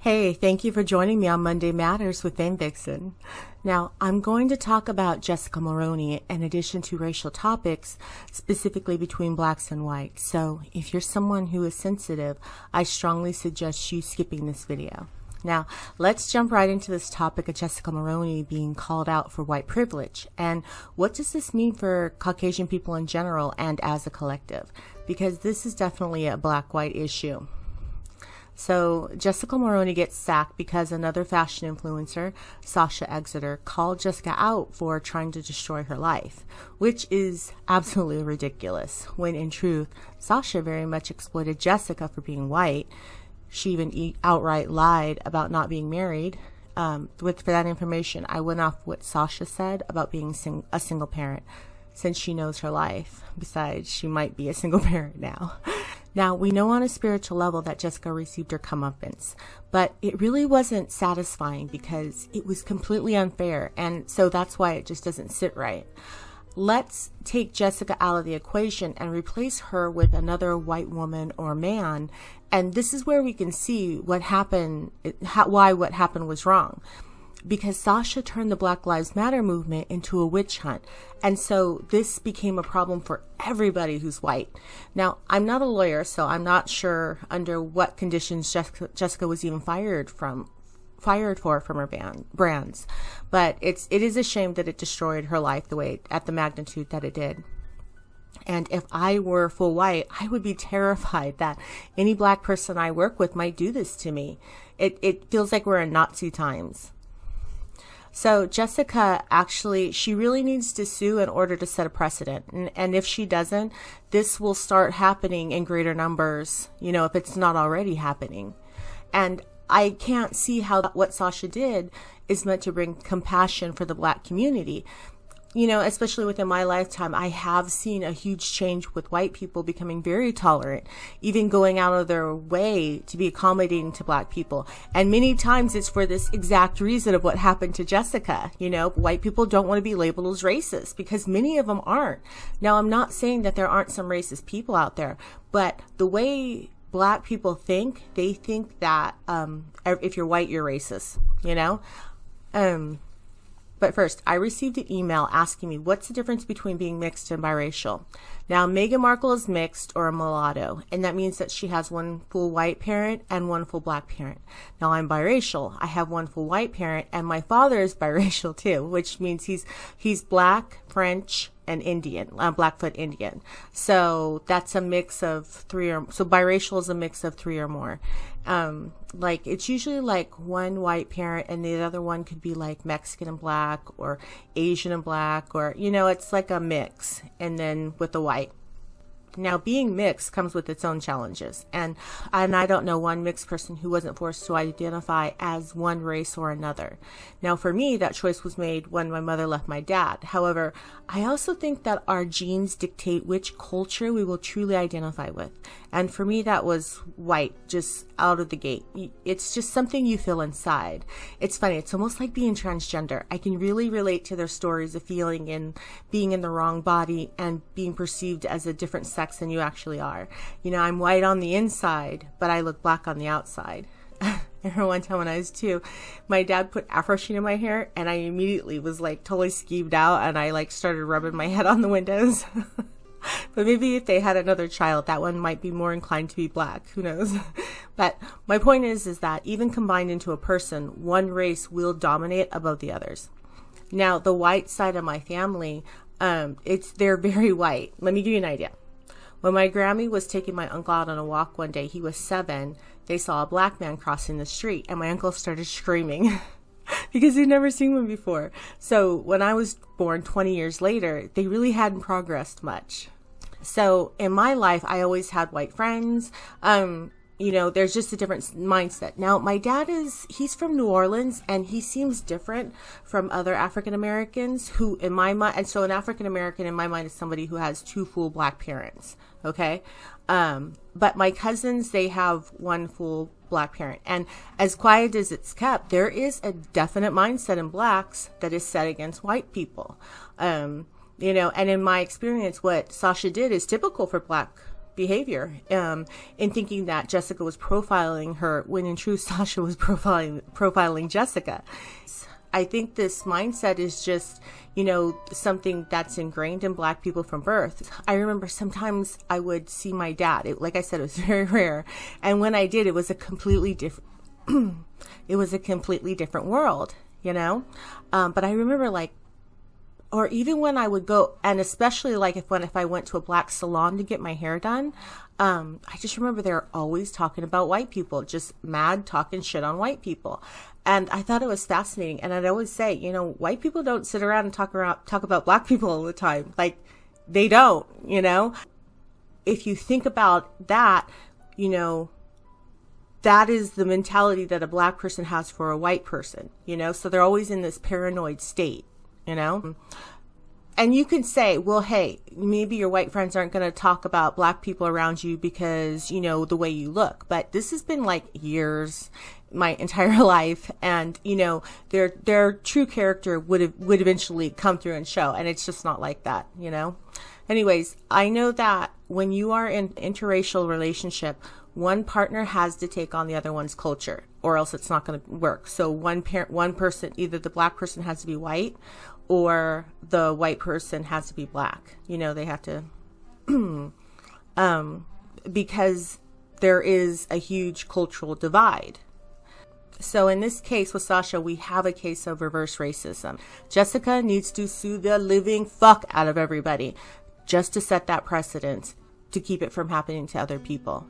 Hey, thank you for joining me on Monday Matters with FameVixen. Now, I'm going to talk about Jessica Mulroney in addition to racial topics, specifically between blacks and whites. So, if you're someone who is sensitive, I strongly suggest you skipping this video. Now, let's jump right into this topic of Jessica Mulroney being called out for white privilege. And what does this mean for Caucasian people in general and as a collective? Because this is definitely a black-white issue. So Jessica Mulroney gets sacked because another fashion influencer, Sasha Exeter, called Jessica out for trying to destroy her life, which is absolutely ridiculous, when in truth, Sasha very much exploited Jessica for being white. She even outright lied about not being married. For that information, I went off what Sasha said about being a single parent, since she knows her life. Besides, she might be a single parent now. Now, we know on a spiritual level that Jessica received her comeuppance, but it really wasn't satisfying because it was completely unfair, and so that's why it just doesn't sit right. Let's take Jessica out of the equation and replace her with another white woman or man, and this is where we can see what happened, why what happened was wrong. Because Sasha turned the Black Lives Matter movement into a witch hunt. And so this became a problem for everybody who's white. Now, I'm not a lawyer, so I'm not sure under what conditions Jessica was even fired for from her brands. But it is a shame that it destroyed her life at the magnitude that it did. And if I were full white, I would be terrified that any black person I work with might do this to me. It feels like we're in Nazi times. So Jessica, actually, she really needs to sue in order to set a precedent. And if she doesn't, this will start happening in greater numbers, if it's not already happening. And I can't see how what Sasha did is meant to bring compassion for the black community. Especially within my lifetime, I have seen a huge change with white people becoming very tolerant, even going out of their way to be accommodating to black people. And many times it's for this exact reason of what happened to Jessica. White people don't want to be labeled as racist because many of them aren't. Now, I'm not saying that there aren't some racist people out there, but the way black people think, they think that if you're white, you're racist, But first, I received an email asking me what's the difference between being mixed and biracial. Now, Meghan Markle is mixed or a mulatto, and that means that she has one full white parent and one full black parent. Now, I'm biracial. I have one full white parent, and my father is biracial too, which means he's black, French, and Indian, Blackfoot Indian. So that's a mix of so biracial is a mix of three or more. It's usually like one white parent and the other one could be like Mexican and black or Asian and black, or, it's like a mix and then with the white. Now, being mixed comes with its own challenges, and I don't know one mixed person who wasn't forced to identify as one race or another. Now, for me, that choice was made when my mother left my dad. However, I also think that our genes dictate which culture we will truly identify with. And for me, that was white, just out of the gate. It's just something you feel inside. It's funny. It's almost like being transgender. I can really relate to their stories of feeling and being in the wrong body and being perceived as a different sex than you actually are. I'm white on the inside, but I look black on the outside. I remember one time when I was 2, my dad put Afro sheen in my hair, and I immediately was totally skeeved out, and I started rubbing my head on the windows. But maybe if they had another child, that one might be more inclined to be black. Who knows? But my point is that even combined into a person, one race will dominate above the others. Now, the white side of my family, they're very white. Let me give you an idea. When my Grammy was taking my uncle out on a walk one day, he was 7, they saw a black man crossing the street, and my uncle started screaming because he'd never seen one before. So when I was born 20 years later, they really hadn't progressed much. So in my life, I always had white friends. There's just a different mindset. Now, my dad he's from New Orleans, and he seems different from other African Americans who, in my mind, and so an African American in my mind is somebody who has 2 full black parents. Okay. But my cousins, they have one full black parent. And as quiet as it's kept, there is a definite mindset in blacks that is set against white people. And in my experience, what Sasha did is typical for black behavior in thinking that Jessica was profiling her, when in truth Sasha was profiling Jessica. I think this mindset is just, something that's ingrained in Black people from birth. I remember sometimes I would see my dad. Like I said, it was very rare. And when I did, it was a completely different, it was a completely different world, But I remember or even when I would go, and especially if I went to a Black salon to get my hair done, I just remember they're always talking about white people, just mad talking shit on white people. And I thought it was fascinating. And I'd always say, white people don't sit around and talk about Black people all the time. They don't, If you think about that, that is the mentality that a Black person has for a white person, so they're always in this paranoid state, And you can say, well, hey, maybe your white friends aren't going to talk about Black people around you because, the way you look. But this has been years, my entire life. And, their true character would eventually come through and show. And it's just not like that, Anyways, I know that when you are in an interracial relationship, one partner has to take on the other one's culture, or else it's not going to work. So one person, either the Black person has to be white, or the white person has to be Black. They have to, because there is a huge cultural divide. So in this case with Sasha, we have a case of reverse racism. Jessica needs to sue the living fuck out of everybody just to set that precedent, to keep it from happening to other people,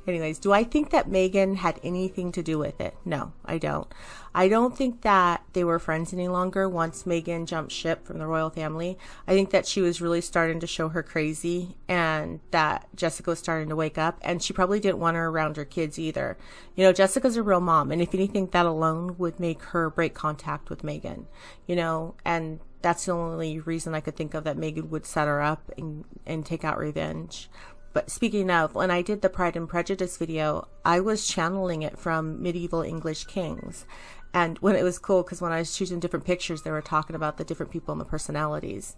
Anyways, do I think that Meghan had anything to do with it? No, I don't. I don't think that they were friends any longer once Meghan jumped ship from the royal family. I think that she was really starting to show her crazy, and that Jessica was starting to wake up, and she probably didn't want her around her kids either. Jessica's a real mom, and if anything, that alone would make her break contact with Meghan, and that's the only reason I could think of that Meghan would set her up and take out revenge. But speaking of, when I did the Pride and Prejudice video, I was channeling it from medieval English kings. And when it was cool, because when I was choosing different pictures, they were talking about the different people and the personalities.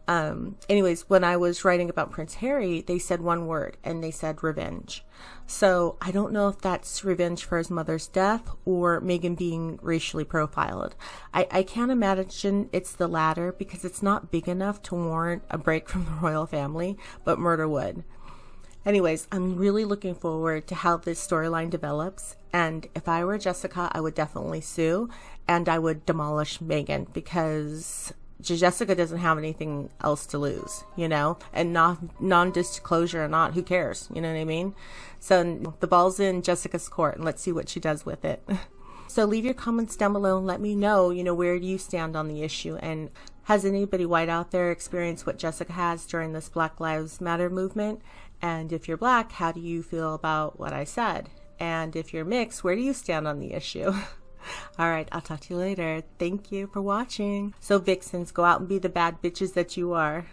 Anyways, when I was writing about Prince Harry, they said one word, and they said revenge. So I don't know if that's revenge for his mother's death or Meghan being racially profiled. I can't imagine it's the latter, because it's not big enough to warrant a break from the royal family, but murder would. Anyways, I'm really looking forward to how this storyline develops. And if I were Jessica, I would definitely sue, and I would demolish Meghan, because Jessica doesn't have anything else to lose, and non-disclosure or not, who cares? You know what I mean? So the ball's in Jessica's court, and let's see what she does with it. So leave your comments down below and let me know, where do you stand on the issue? And has anybody white out there experienced what Jessica has during this Black Lives Matter movement? And if you're Black, how do you feel about what I said? And if you're mixed, where do you stand on the issue? All right, I'll talk to you later. Thank you for watching. So Vixens, go out and be the bad bitches that you are.